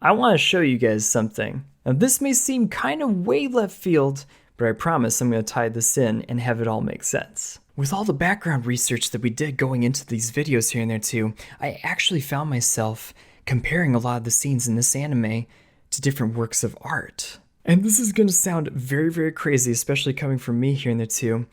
I want to show you guys something. Now this may seem kind of way left field, but I promise I'm going to tie this in and have it all make sense. With all the background research that we did going into these videos here and there too, I actually found myself comparing a lot of the scenes in this anime to different works of art. And this is going to sound very, very crazy, especially coming from me here and there too,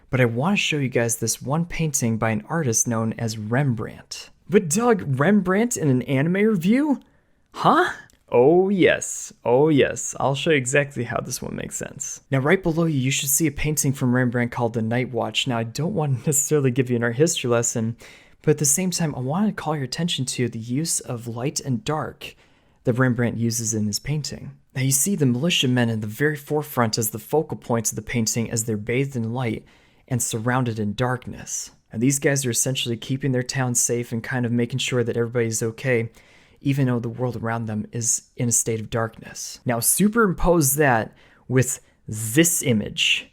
but I want to show you guys this one painting by an artist known as Rembrandt. But Doug, Rembrandt in an anime review? Huh? Oh yes, I'll show you exactly how this one makes sense. Now right below you, you should see a painting from Rembrandt called The Night Watch. Now I don't want to necessarily give you an art history lesson, but at the same time I want to call your attention to the use of light and dark that Rembrandt uses in his painting. Now you see the militiamen in the very forefront as the focal points of the painting as they're bathed in light and surrounded in darkness. And these guys are essentially keeping their town safe and kind of making sure that everybody's okay, even though the world around them is in a state of darkness. Now superimpose that with this image.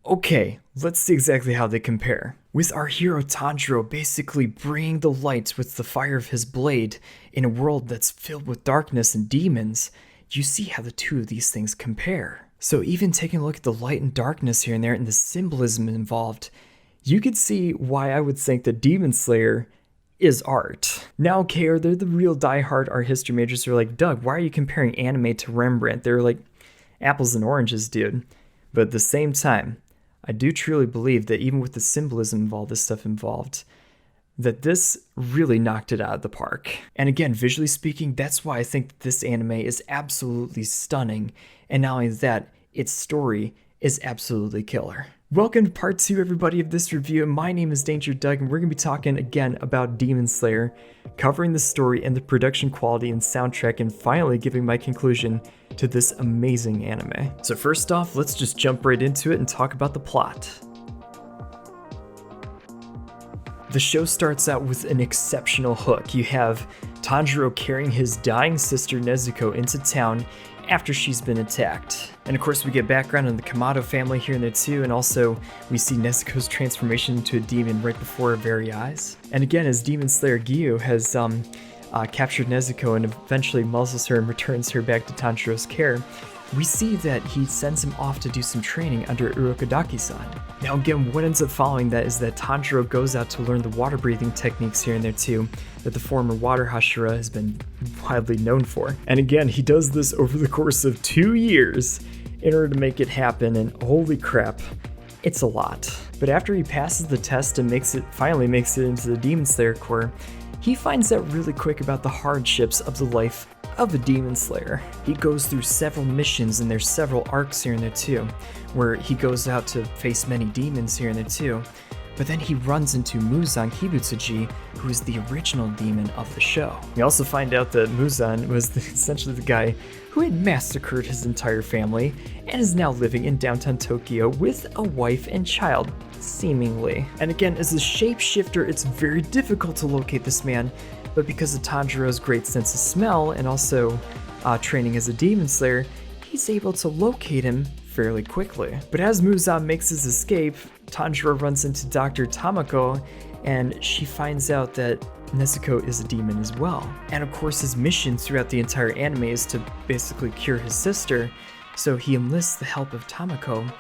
Okay, let's see exactly how they compare. With our hero Tanjiro basically bringing the light with the fire of his blade in a world that's filled with darkness and demons, you see how the two of these things compare. So even taking a look at the light and darkness here and there and the symbolism involved, you could see why I would think that Demonslayer is art. Now, okay, are they the real diehard art history majors who are like, Doug, why are you comparing anime to Rembrandt? They're like apples and oranges, dude. But at the same time, I do truly believe that even with the symbolism of all this stuff involved, that this really knocked it out of the park. And again, visually speaking, that's why I think that this anime is absolutely stunning. And not only that, its story is absolutely killer. Welcome to part 2, everybody, of this review. My name is DangerDoug, and we're going to be talking again about Demon Slayer, covering the story and the production quality and soundtrack, and finally giving my conclusion to this amazing anime. So first off, let's just jump right into it and talk about the plot. The show starts out with an exceptional hook. You have Tanjiro carrying his dying sister Nezuko into town after she's been attacked. And of course we get background on the Kamado family here and there too, and also we see Nezuko's transformation into a demon right before our very eyes. And again, as Demon Slayer Gyu has captured Nezuko and eventually muzzles her and returns her back to Tanjiro's care, we see that he sends him off to do some training under Urokodaki-san. Now again, what ends up following that is that Tanjiro goes out to learn the water breathing techniques here and there too, that the former water Hashira has been widely known for. And again, he does this over the course of 2 years in order to make it happen, and holy crap, it's a lot. But after he passes the test and finally makes it into the Demon Slayer Corps, he finds out really quick about the hardships of the life of a Demon Slayer. He goes through several missions, and there's several arcs here and there too, where he goes out to face many demons here and there too. But then he runs into Muzan Kibutsuji, who is the original demon of the show. We also find out that Muzan was essentially the guy who had massacred his entire family and is now living in downtown Tokyo with a wife and child, seemingly. And again, as a shapeshifter, it's very difficult to locate this man, but because of Tanjiro's great sense of smell and also training as a demon slayer, he's able to locate him fairly quickly. But as Muzan makes his escape, Tanjiro runs into Dr. Tamako, and she finds out that Nezuko is a demon as well. And of course his mission throughout the entire anime is to basically cure his sister, so he enlists the help of Tamako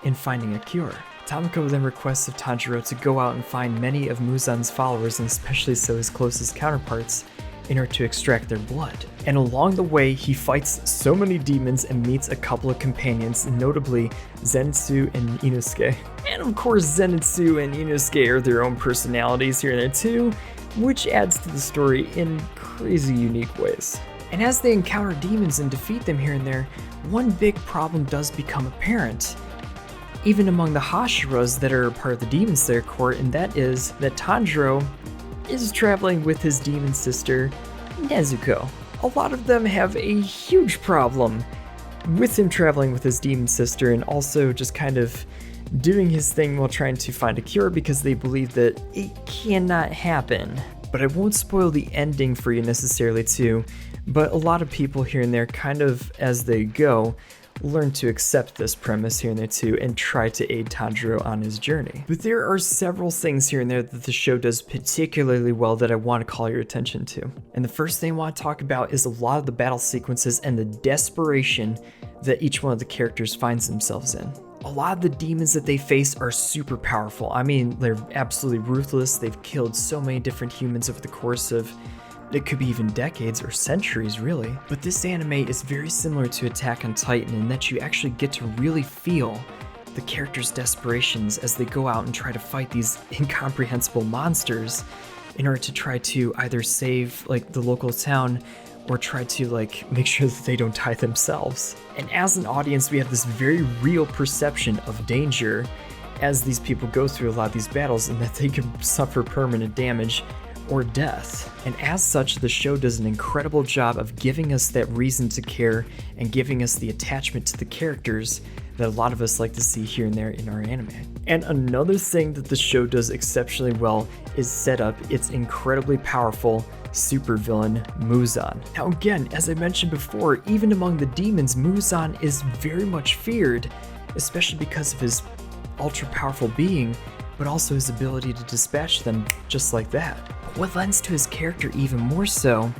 in finding a cure. Tamako then requests of Tanjiro to go out and find many of Muzan's followers, and especially so his closest counterparts, in order to extract their blood. And along the way, he fights so many demons and meets a couple of companions, notably Zenitsu and Inosuke. And of course, Zenitsu and Inosuke are their own personalities here and there too, which adds to the story in crazy unique ways. And as they encounter demons and defeat them here and there, one big problem does become apparent, even among the Hashiras that are part of the Demon Slayer Corps, and that is that Tanjiro is traveling with his demon sister, Nezuko. A lot of them have a huge problem with him traveling with his demon sister and also just kind of doing his thing while trying to find a cure because they believe that it cannot happen. But I won't spoil the ending for you necessarily too, but a lot of people here and there kind of, as they go, learn to accept this premise here and there too and try to aid Tanjiro on his journey. But there are several things here and there that the show does particularly well that I want to call your attention to. And the first thing I want to talk about is a lot of the battle sequences and the desperation that each one of the characters finds themselves in. A lot of the demons that they face are super powerful. I mean, they're absolutely ruthless. They've killed so many different humans over the course of, it could be even decades or centuries really. But this anime is very similar to Attack on Titan in that you actually get to really feel the characters' desperations as they go out and try to fight these incomprehensible monsters in order to try to either save like the local town or try to like make sure that they don't die themselves. And as an audience, we have this very real perception of danger as these people go through a lot of these battles and that they can suffer permanent damage or death. And as such, the show does an incredible job of giving us that reason to care and giving us the attachment to the characters that a lot of us like to see here and there in our anime. And another thing that the show does exceptionally well is set up its incredibly powerful supervillain Muzan. Now again, as I mentioned before, even among the demons, Muzan is very much feared, especially because of his ultra powerful being, but also his ability to dispatch them just like that. But what lends to his character even more so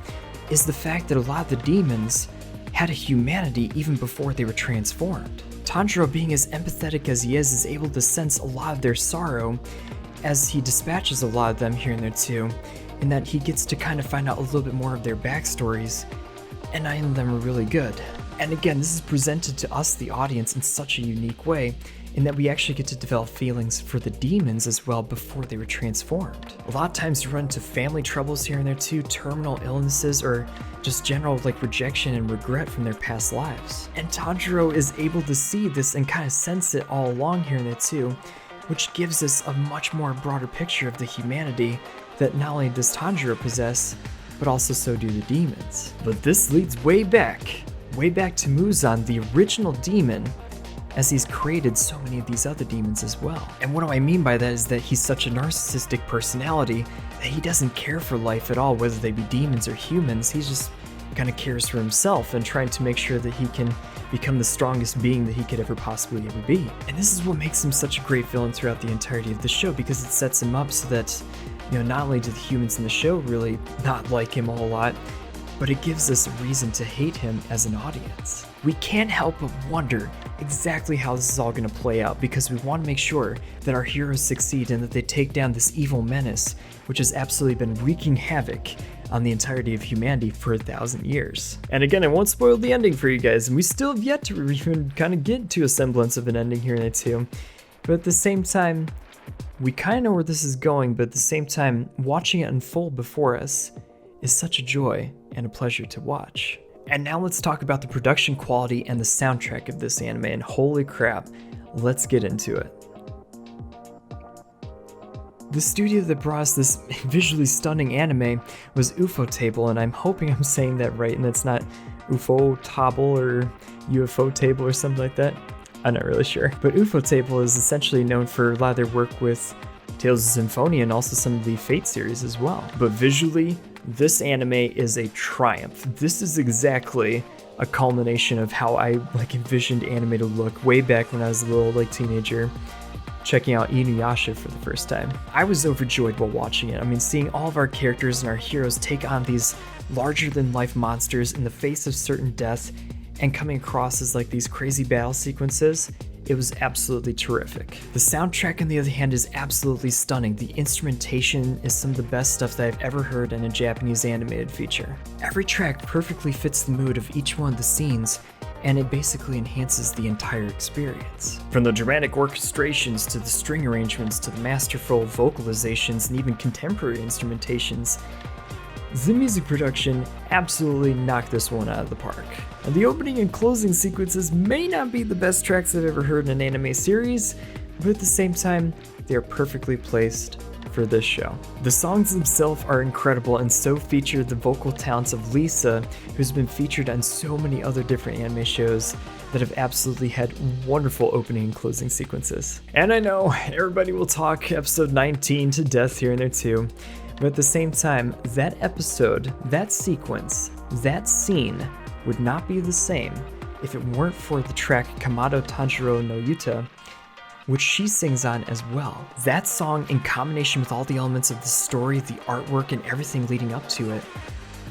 is the fact that a lot of the demons had a humanity even before they were transformed. Tanjiro, being as empathetic as he is able to sense a lot of their sorrow as he dispatches a lot of them here and there too, in that he gets to kind of find out a little bit more of their backstories, and none of them are really good. And again, this is presented to us, the audience, in such a unique way, in that we actually get to develop feelings for the demons as well before they were transformed. A lot of times you run into family troubles here and there too, terminal illnesses, or just general like rejection and regret from their past lives. And Tanjiro is able to see this and kind of sense it all along here and there too, which gives us a much more broader picture of the humanity that not only does Tanjiro possess, but also so do the demons. But this leads way back to Muzan, the original demon, as he's created so many of these other demons as well. And what do I mean by that is that he's such a narcissistic personality that he doesn't care for life at all, whether they be demons or humans. He just kind of cares for himself and trying to make sure that he can become the strongest being that he could ever possibly ever be. And this is what makes him such a great villain throughout the entirety of the show, because it sets him up so that, you know, not only do the humans in the show really not like him a whole lot, but it gives us a reason to hate him as an audience. We can't help but wonder exactly how this is all going to play out, because we want to make sure that our heroes succeed and that they take down this evil menace, which has absolutely been wreaking havoc on the entirety of humanity for 1,000 years. And again, I won't spoil the ending for you guys, and we still have yet to even kind of get to a semblance of an ending here in it too. But at the same time, we kind of know where this is going, but at the same time, watching it unfold before us is such a joy and a pleasure to watch. And now let's talk about the production quality and the soundtrack of this anime, and holy crap, let's get into it. The studio that brought us this visually stunning anime was Ufotable, and I'm hoping I'm saying that right and that's not Ufotable or UFO Table or something like that. I'm not really sure. But Ufotable is essentially known for a lot of their work with Tales of Symphonia and also some of the Fate series as well. But visually, this anime is a triumph. This is exactly a culmination of how I envisioned anime to look way back when I was a little teenager, checking out Inuyasha for the first time. I was overjoyed while watching it. I mean, seeing all of our characters and our heroes take on these larger-than-life monsters in the face of certain death and coming across as these crazy battle sequences, it was absolutely terrific. The soundtrack, on the other hand, is absolutely stunning. The instrumentation is some of the best stuff that I've ever heard in a Japanese animated feature. Every track perfectly fits the mood of each one of the scenes, and it basically enhances the entire experience. From the dramatic orchestrations to the string arrangements to the masterful vocalizations and even contemporary instrumentations, the music production absolutely knocked this one out of the park. And the opening and closing sequences may not be the best tracks I've ever heard in an anime series, but at the same time, they are perfectly placed for this show. The songs themselves are incredible and so feature the vocal talents of Lisa, who's been featured on so many other different anime shows that have absolutely had wonderful opening and closing sequences. And I know everybody will talk episode 19 to death here and there too, but at the same time, that episode, that sequence, that scene would not be the same if it weren't for the track Kamado Tanjiro no Yuta, which she sings on as well. That song, in combination with all the elements of the story, the artwork, and everything leading up to it,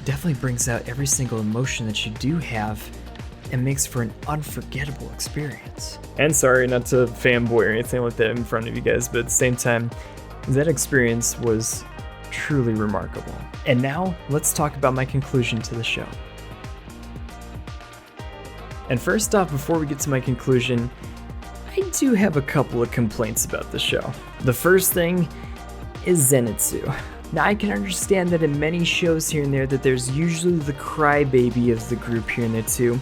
definitely brings out every single emotion that you do have and makes for an unforgettable experience. And sorry not to fanboy or anything like that in front of you guys, but at the same time, that experience was truly remarkable. And now, let's talk about my conclusion to the show. And first off, before we get to my conclusion, I do have a couple of complaints about the show. The first thing is Zenitsu. Now, I can understand that in many shows here and there that there's usually the crybaby of the group here and there too,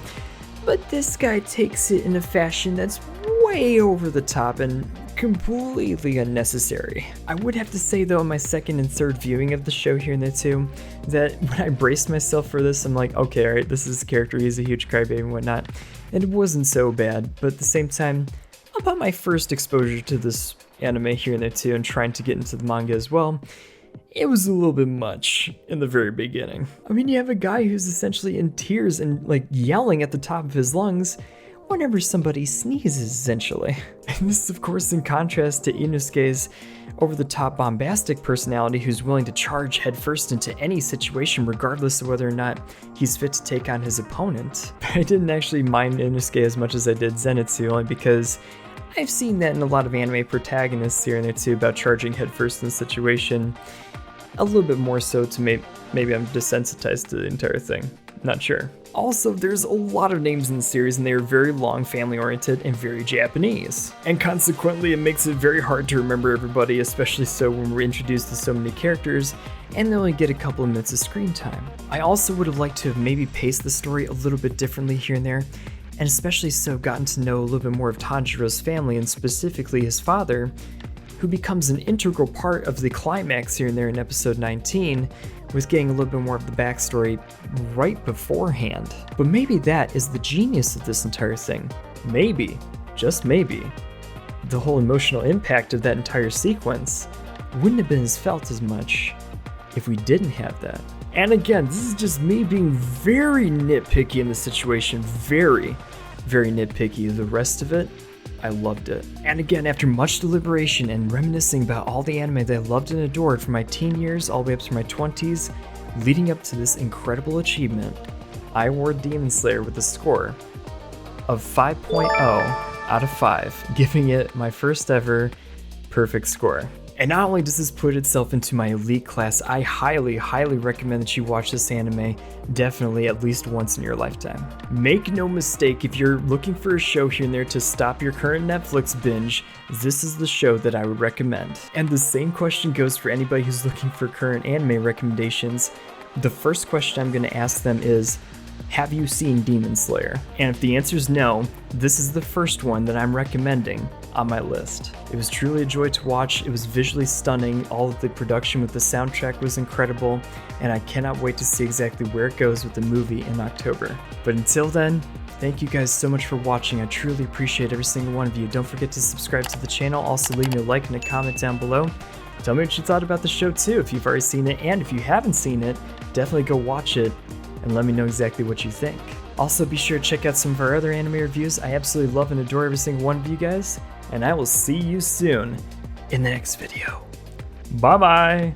but this guy takes it in a fashion that's way over the top and completely unnecessary. I would have to say though, in my second and third viewing of the show here and there too, that when I braced myself for this, I'm like, okay, alright, this is his character, he's a huge crybaby and whatnot, and it wasn't so bad, but at the same time, about my first exposure to this anime here and there too, and trying to get into the manga as well, it was a little bit much in the very beginning. I mean, you have a guy who's essentially in tears and like yelling at the top of his lungs whenever somebody sneezes, essentially. And this is of course in contrast to Inosuke's over-the-top bombastic personality who's willing to charge headfirst into any situation regardless of whether or not he's fit to take on his opponent. But I didn't actually mind Inosuke as much as I did Zenitsu, only because I've seen that in a lot of anime protagonists here and there too, about charging headfirst in a situation. A little bit more so to maybe I'm desensitized to the entire thing. Not sure. Also, there's a lot of names in the series and they are very long, family-oriented, and very Japanese. And consequently, it makes it very hard to remember everybody, especially so when we're introduced to so many characters and they only get a couple of minutes of screen time. I also would have liked to have maybe paced the story a little bit differently here and there, and especially so gotten to know a little bit more of Tanjiro's family and specifically his father, who becomes an integral part of the climax here and there in episode 19, with getting a little bit more of the backstory right beforehand. But maybe that is the genius of this entire thing. Maybe, just maybe, the whole emotional impact of that entire sequence wouldn't have been as felt as much if we didn't have that. And again, this is just me being very nitpicky in the situation, very, very nitpicky. The rest of it, I loved it. And again, after much deliberation and reminiscing about all the anime that I loved and adored from my teen years all the way up to my 20s, leading up to this incredible achievement, I award Demon Slayer with a score of 5.0 out of 5, giving it my first ever perfect score. And not only does this put itself into my elite class, I highly, highly recommend that you watch this anime definitely at least once in your lifetime. Make no mistake, if you're looking for a show here and there to stop your current Netflix binge, this is the show that I would recommend. And the same question goes for anybody who's looking for current anime recommendations. The first question I'm going to ask them is, have you seen Demon Slayer? And if the answer is no, this is the first one that I'm recommending on my list. It was truly a joy to watch. It was visually stunning. All of the production with the soundtrack was incredible, and I cannot wait to see exactly where it goes with the movie in October. But until then, thank you guys so much for watching. I truly appreciate every single one of you. Don't forget to subscribe to the channel. Also leave me a like and a comment down below. Tell me what you thought about the show too, if you've already seen it, and if you haven't seen it, definitely go watch it and let me know exactly what you think. Also, be sure to check out some of our other anime reviews. I absolutely love and adore every single one of you guys, and I will see you soon in the next video. Bye bye!